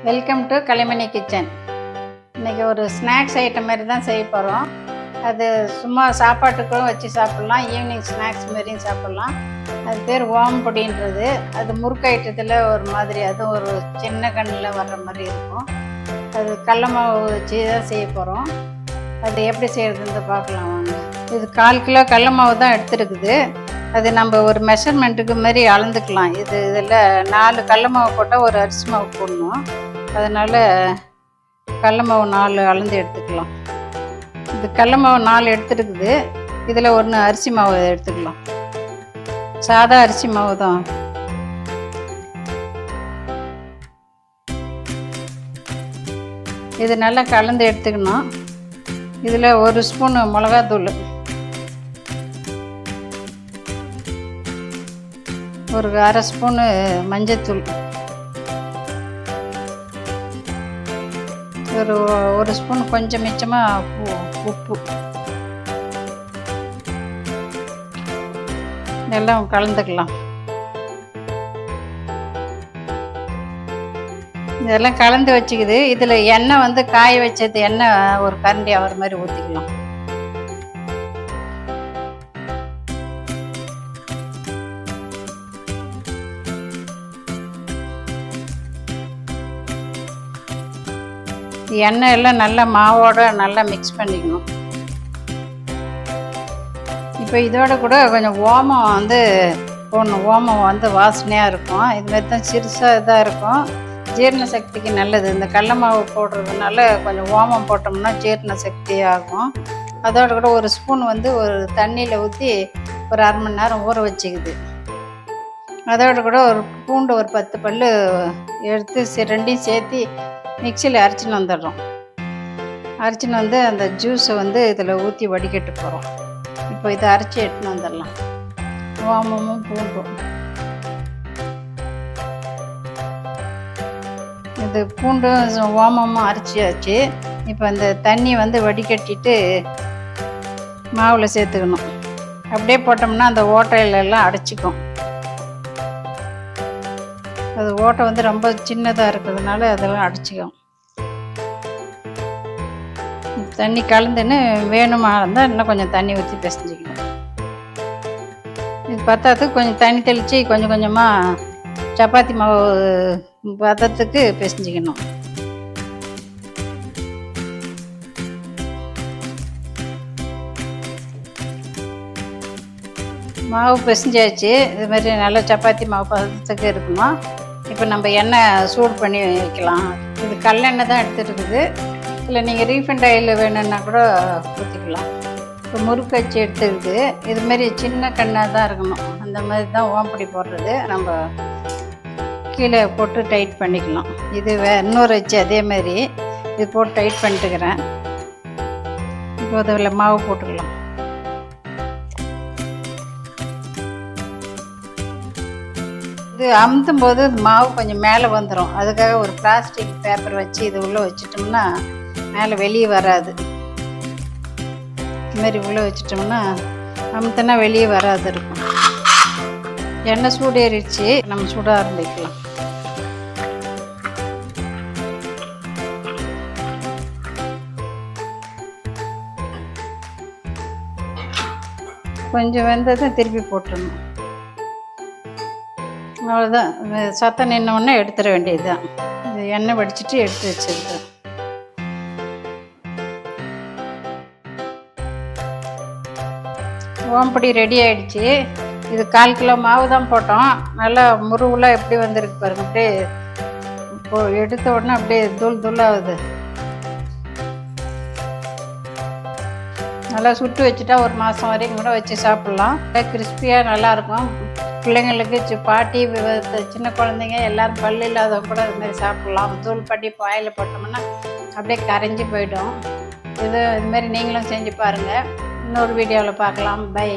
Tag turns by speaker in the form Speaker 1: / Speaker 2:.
Speaker 1: Welcome to Kalaimani kitchen. இன்றைக்கி ஒரு snacks item மாதிரி தான் செய்ய போகிறோம். அது சும்மா சாப்பாட்டுக்கும் வச்சு சாப்பிட்லாம், ஈவினிங் ஸ்நாக்ஸ் மாதிரியும் சாப்பிட்லாம். அது பேர் ஓம்பொடின்றது. அது முறுக்கு ஐட்டத்தில் ஒரு மாதிரி, அதுவும் ஒரு சின்ன கண்ணில் வர்ற மாதிரி இருக்கும். அது கடல மாவு வச்சு தான் செய்ய போகிறோம். அது எப்படி செய்கிறதுன்னு பார்க்கலாம் வாங்க. இது 1/4 கிலோ கடல மாவு தான் எடுத்துருக்குது. அது நம்ம ஒரு மெஷர்மெண்ட்டுக்கு மாதிரி அளந்துக்கலாம். இதில் 4 கடல மாவு போட்டால் ஒரு அரிசி மாவு போடணும். அதனால் கடல மாவு 4 அளந்து எடுத்துக்கலாம். இது கடல மாவு 4 எடுத்துருக்குது. இதில் 1 அரிசி மாவு எடுத்துக்கலாம். சாதா அரிசி மாவு தான். இது நல்லா கலந்து எடுத்துக்கணும். இதில் 1 ஸ்பூன் மிளகாத்தூள், ஒரு 1/2 ஸ்பூனு மஞ்சத்தூள், ஒரு ஸ்பூன் கொஞ்சம் மிச்சமாக உப்பு எல்லாம் கலந்துக்கலாம். இதெல்லாம் கலந்து வச்சுக்குது. இதில் எண்ணெய் காய வச்சது எண்ணெய் ஒரு கரண்டி ஆகிற மாதிரி ஊற்றிக்கலாம். எண்ணெய் எல்லாம் நல்லா மாவோட நல்லா மிக்ஸ் பண்ணிக்கணும். இப்போ இதோட கூட கொஞ்சம் ஓமம் போடணும். ஓமம் வாசனையாக இருக்கும். இதுமாரி தான் சிறுசாக இதாக இருக்கும். ஜீரண சக்திக்கு நல்லது. இந்த கடல மாவு போடுறதுனால கொஞ்சம் ஓமம் போட்டோம்னா ஜீரண சக்தி ஆகும். அதோட கூட 1 ஸ்பூன் ஒரு தண்ணியில் ஊற்றி ஒரு 1/2 மணி நேரம் ஊற வச்சுக்குது. அதோட கூட ஒரு பூண்டு ஒரு 10 பல் எடுத்து ரெண்டையும் சேர்த்து மிக்சியில் அரைச்சின்னு வந்துடுறோம். அரைச்சின்னு அந்த ஜூஸை இதில் ஊற்றி வடிகட்டு போகிறோம். இப்போ இதை அரைச்சி எடுத்துன்னு வந்துடலாம். ஓமமும் பூண்டும், இது பூண்டும் ஓமமும் அரைச்சியாச்சு. இப்போ அந்த தண்ணி வடிகட்டிட்டு மாவில் சேர்த்துக்கணும். அப்படியே போட்டோம்னா அந்த ஓட்டையிலெல்லாம் அடைச்சிக்கும். அது ஓட்டை ரொம்ப சின்னதாக இருக்கிறதுனால அதெல்லாம் அடைச்சிக்கும். தண்ணி கலந்துன்னு வேணுமா இருந்தால் இன்னும் கொஞ்சம் தண்ணி ஊற்றி பிசைஞ்சிக்கணும். இது பத்தாத்துக்கு கொஞ்சம் தண்ணி தெளித்து கொஞ்சம் கொஞ்சமாக சப்பாத்தி மாவு பதத்துக்கு பிசைஞ்சிக்கணும். மாவு பிசைஞ்சாச்சு. இதுமாதிரி நல்லா சப்பாத்தி மாவு பதத்துக்கு இருக்கணும். இப்போ நம்ம எண்ணெய் சூடு பண்ணி வைக்கலாம். இது கல்லெண்ணெய் தான் எடுத்துருக்குது. இல்லை நீங்கள் ரீஃபைண்ட் ஆயில் வேணும்னா கூட ஊற்றிக்கலாம். இப்போ முறுக்கு வச்சு எடுத்துருக்குது. இதுமாரி சின்ன கண்ணாக தான் இருக்கணும். அந்த மாதிரி தான் ஓம்பொடி போடுறது. நம்ம கீழே போட்டு டைட் பண்ணிக்கலாம். இது இன்னொரு வச்சு அதேமாரி இது போட்டு டைட் பண்ணிட்டுக்கிறேன். இப்போ அதில் மாவு போட்டுக்கலாம். இது அமுத்தும் போது மாவு கொஞ்சம் மேலே வந்துடும். அதுக்காக ஒரு பிளாஸ்டிக் பேப்பர் வச்சு இது உள்ளே வச்சிட்டோம்னா மேலே வெளியே வராது. இதுமாரி உள்ளே வச்சிட்டோம்னா அமுத்துனா வெளியே வராது இருக்கும். எண்ணெய் சூடு ஏறிடுச்சு. நம்ம சுட ஆரம்பிக்கலாம். கொஞ்சம் வெந்ததும் திருப்பி போட்டுடணும். அவ்வளோதான். சத்தம் நின்னோடனே எடுத்துட வேண்டியது தான். இது எண்ணெய் வடிச்சிட்டு எடுத்து வச்சிருக்கேன். ஓம்பொடி ரெடி ஆகிடுச்சு. இது 1/4 கிலோ மாவு தான் போட்டோம். நல்லா முருகுலாம் எப்படி வந்திருக்கு பாருங்க. அப்படியே இப்போ எடுத்த உடனே அப்படியே தூள் தூளாகுது. நல்லா சுட்டு வச்சுட்டா 1 மாதம் வரைக்கும் கூட வச்சு சாப்பிட்லாம். கிறிஸ்பியாக நல்லாயிருக்கும். பிள்ளைங்களுக்கு பாட்டி சின்ன குழந்தைங்க எல்லோரும் பல் இல்லாதவங்க கூட இதுமாதிரி சாப்பிட்லாம். தூள் பண்ணி பாயில் போட்டோம்னா அப்படியே கரைஞ்சி போயிடும். இதுமாரி நீங்களும் செஞ்சு பாருங்கள். இன்னொரு வீடியோவில் பார்க்கலாம். பை.